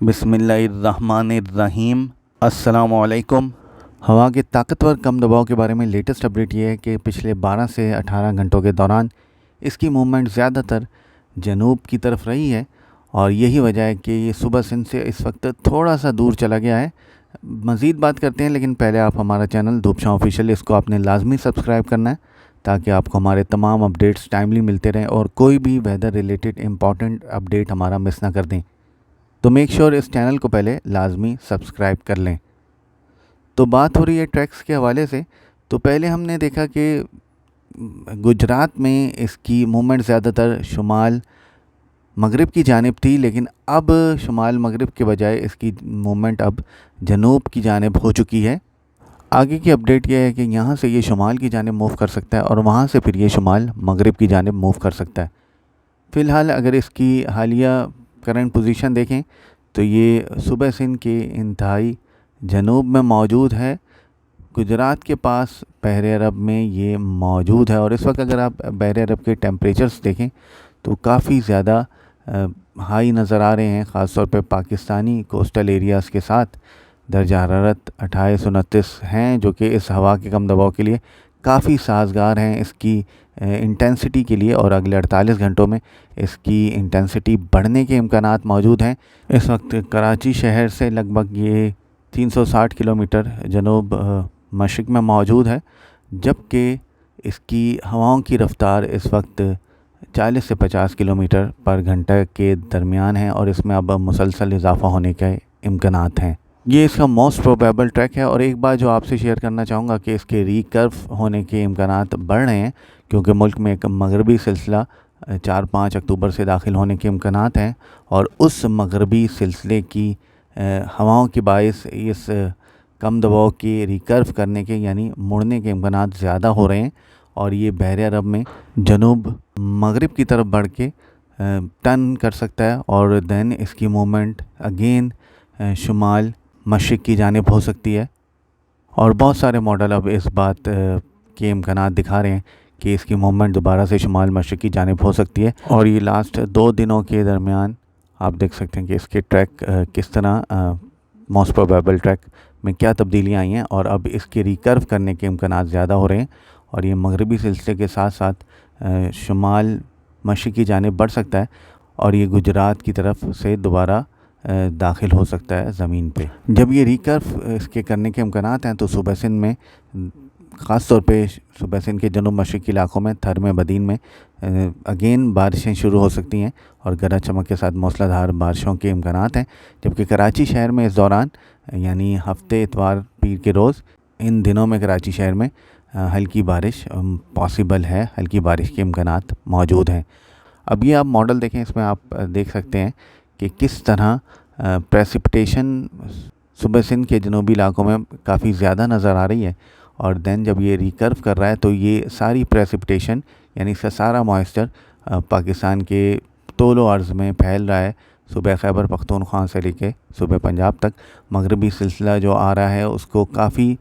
بسم اللہ الرحمن الرحیم۔ السلام علیکم۔ ہوا کے طاقتور کم دباؤ کے بارے میں لیٹسٹ اپڈیٹ یہ ہے کہ پچھلے 12 سے 18 گھنٹوں کے دوران اس کی موومنٹ زیادہ تر جنوب کی طرف رہی ہے، اور یہی وجہ ہے کہ یہ صبح سندھ سے اس وقت تھوڑا سا دور چلا گیا ہے۔ مزید بات کرتے ہیں، لیکن پہلے آپ ہمارا چینل دھوپ چھاؤں آفیشیل، اس کو آپ نے لازمی سبسکرائب کرنا ہے تاکہ آپ کو ہمارے تمام اپڈیٹس ٹائملی ملتے رہیں اور کوئی بھی ویدر ریلیٹڈ امپورٹنٹ اپڈیٹ ہمارا مس نہ کر دیں۔ تو میک شیور اس چینل کو پہلے لازمی سبسکرائب کر لیں۔ تو بات ہو رہی ہے ٹریکس کے حوالے سے، تو پہلے ہم نے دیکھا کہ گجرات میں اس کی موومنٹ زیادہ تر شمال مغرب کی جانب تھی، لیکن اب شمال مغرب کے بجائے اس کی موومنٹ اب جنوب کی جانب ہو چکی ہے۔ آگے کی اپڈیٹ یہ ہے کہ یہاں سے یہ شمال کی جانب موو کر سکتا ہے اور وہاں سے پھر یہ شمال مغرب کی جانب موو کر سکتا ہے۔ فی الحال اگر اس کی حالیہ کرنٹ پوزیشن دیکھیں تو یہ صوبہ سندھ کے انتہائی جنوب میں موجود ہے، گجرات کے پاس بحر عرب میں یہ موجود ہے، اور اس وقت اگر آپ بحر عرب کے ٹیمپریچرز دیکھیں تو کافی زیادہ ہائی نظر آ رہے ہیں، خاص طور پہ پاکستانی کوسٹل ایریاز کے ساتھ درجہ حرارت 28-29 ہیں، جو کہ اس ہوا کے کم دباؤ کے لیے کافی سازگار ہیں اس کی انٹینسٹی کے لیے، اور اگلے 48 گھنٹوں میں اس کی انٹینسٹی بڑھنے کے امکانات موجود ہیں۔ اس وقت کراچی شہر سے لگ بھگ یہ 360 کلومیٹر جنوب مشرق میں موجود ہے، جبکہ اس کی ہواؤں کی رفتار اس وقت 40 سے 50 کلومیٹر پر گھنٹہ کے درمیان ہے، اور اس میں اب مسلسل اضافہ ہونے کے امکانات ہیں۔ یہ اس کا موسٹ پروبیبل ٹریک ہے، اور ایک بات جو آپ سے شیئر کرنا چاہوں گا کہ اس کے ریکرو ہونے کے امکانات بڑھ رہے ہیں، کیونکہ ملک میں ایک مغربی سلسلہ 4-5 اکتوبر سے داخل ہونے کے امکانات ہیں، اور اس مغربی سلسلے کی ہواؤں کے باعث اس کم دباؤ کے ریکرو کرنے کے یعنی مڑنے کے امکانات زیادہ ہو رہے ہیں، اور یہ بحر عرب میں جنوب مغرب کی طرف بڑھ کے ٹرن کر سکتا ہے، اور دین اس کی موومنٹ اگین شمال مشرق کی جانب ہو سکتی ہے۔ اور بہت سارے ماڈل اب اس بات کے امکانات دکھا رہے ہیں کہ اس کی موومنٹ دوبارہ سے شمال مشرق کی جانب ہو سکتی ہے، اور یہ لاسٹ 2 دنوں کے درمیان آپ دیکھ سکتے ہیں کہ اس کے ٹریک کس طرح موسٹ پروبیبل ٹریک میں کیا تبدیلیاں آئی ہیں، اور اب اس کے ریکرو کرنے کے امکانات زیادہ ہو رہے ہیں، اور یہ مغربی سلسلے کے ساتھ ساتھ شمال مشرق کی جانب بڑھ سکتا ہے، اور یہ گجرات کی طرف سے دوبارہ داخل ہو سکتا ہے زمین پہ۔ جب یہ ریکرو اس کے کرنے کے امکانات ہیں تو صوبہ سندھ میں، خاص طور پہ صوبہ سندھ کے جنوب مشرقی علاقوں میں، تھر میں، بدین میں اگین بارشیں شروع ہو سکتی ہیں، اور گرج چمک کے ساتھ موسلا دھار بارشوں کے امکانات ہیں، جبکہ کراچی شہر میں اس دوران یعنی ہفتے اتوار پیر کے روز ان دنوں میں کراچی شہر میں ہلکی بارش پاسبل ہے، ہلکی بارش کے امکانات موجود ہیں۔ اب یہ آپ ماڈل دیکھیں، اس میں آپ دیکھ سکتے ہیں کہ کس طرح پریسپٹیشن صوبہ سندھ کے جنوبی علاقوں میں کافی زیادہ نظر آ رہی ہے، اور دین جب یہ ریکرو کر رہا ہے تو یہ ساری پریسپٹیشن یعنی اس کا سارا موئسچر پاکستان کے طول و عرض میں پھیل رہا ہے، صوبہ خیبر پختونخوا سے لے کے صوبہ پنجاب تک۔ مغربی سلسلہ جو آ رہا ہے اس کو کافی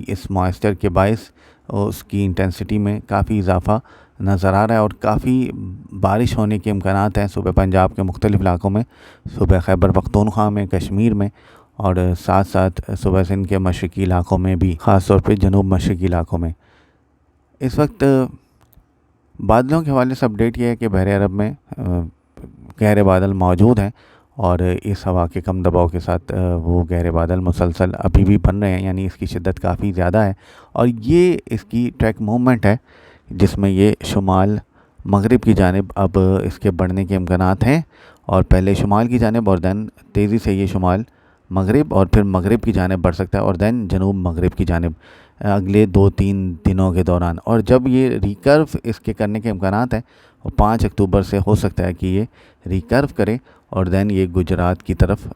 اس موئسچر کے باعث اس کی انٹینسٹی میں کافی اضافہ نظر آ رہا ہے، اور کافی بارش ہونے کے امکانات ہیں صوبہ پنجاب کے مختلف علاقوں میں، صوبہ خیبر پختونخوا میں، کشمیر میں، اور ساتھ ساتھ صوبہ سندھ کے مشرقی علاقوں میں بھی، خاص طور پہ جنوب مشرقی علاقوں میں۔ اس وقت بادلوں کے حوالے سے اپڈیٹ یہ ہے کہ بحر عرب میں گہرے بادل موجود ہیں، اور اس ہوا کے کم دباؤ کے ساتھ وہ گہرے بادل مسلسل ابھی بھی بن رہے ہیں، یعنی اس کی شدت کافی زیادہ ہے، اور یہ اس کی ٹریک موومنٹ ہے جس میں یہ شمال مغرب کی جانب اب اس کے بڑھنے کے امکانات ہیں، اور پہلے شمال کی جانب اور دین تیزی سے یہ شمال مغرب اور پھر مغرب کی جانب بڑھ سکتا ہے، اور دین جنوب مغرب کی جانب اگلے 2-3 دنوں کے دوران۔ اور جب یہ ریکرو اس کے کرنے کے امکانات ہیں، اور 5 اکتوبر سے ہو سکتا ہے کہ یہ ریکرو کرے اور دین یہ گجرات کی طرف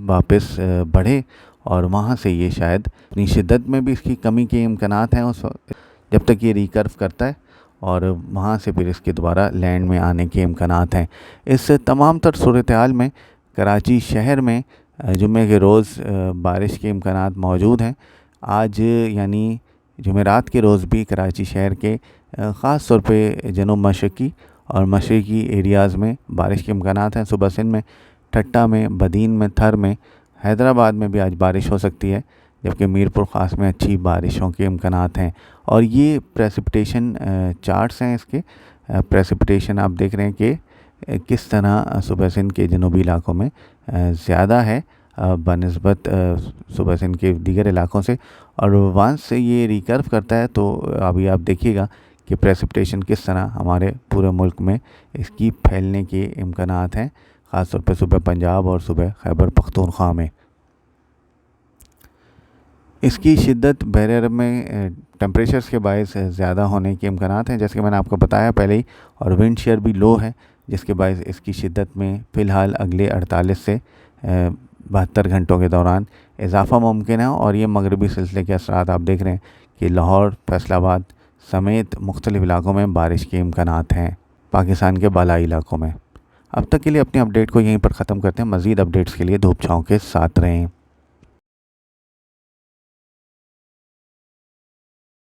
واپس بڑھے، اور وہاں سے یہ شاید اپنی شدت میں بھی اس کی کمی کے امکانات ہیں اس وقت جب تک یہ ریکرو کرتا ہے، اور وہاں سے پھر اس کے دوبارہ لینڈ میں آنے کے امکانات ہیں۔ اس تمام تر صورتحال میں کراچی شہر میں جمعے کے روز بارش کے امکانات موجود ہیں۔ آج یعنی جمعرات کے روز بھی کراچی شہر کے خاص طور پہ جنوب مشرقی اور مشرقی ایریاز میں بارش کے امکانات ہیں۔ صوبہ سندھ میں ٹھٹا میں، بدین میں، تھر میں، حیدرآباد میں بھی آج بارش ہو سکتی ہے، جبکہ میرپور خاص میں اچھی بارشوں کے امکانات ہیں۔ اور یہ پریسپٹیشن چارٹس ہیں اس کے۔ پریسپٹیشن آپ دیکھ رہے ہیں کہ کس طرح صوبہ سندھ کے جنوبی علاقوں میں زیادہ ہے بنسبت صوبہ سندھ کے دیگر علاقوں سے، اور وانس سے یہ ریکرو کرتا ہے تو ابھی آپ دیکھیے گا کہ پریسپٹیشن کس طرح ہمارے پورے ملک میں اس کی پھیلنے کے امکانات ہیں، خاص طور پہ صوبہ پنجاب اور صوبہ خیبر پختونخوا میں۔ اس کی شدت بحر عرب میں ٹیمپریچرز کے باعث زیادہ ہونے کے امکانات ہیں، جیسے کہ میں نے آپ کو بتایا پہلے ہی، اور ونڈ شیئر بھی لو ہے، جس کے باعث اس کی شدت میں فی الحال اگلے 48 سے 72 گھنٹوں کے دوران اضافہ ممکن ہے۔ اور یہ مغربی سلسلے کے اثرات آپ دیکھ رہے ہیں کہ لاہور، فیصل آباد سمیت مختلف علاقوں میں بارش کے امکانات ہیں، پاکستان کے بالائی علاقوں میں۔ اب تک کے لیے اپنی اپڈیٹ کو یہیں پر ختم کرتے ہیں۔ مزید اپڈیٹس کے لیے دھوپ چھاؤں کے ساتھ رہیں۔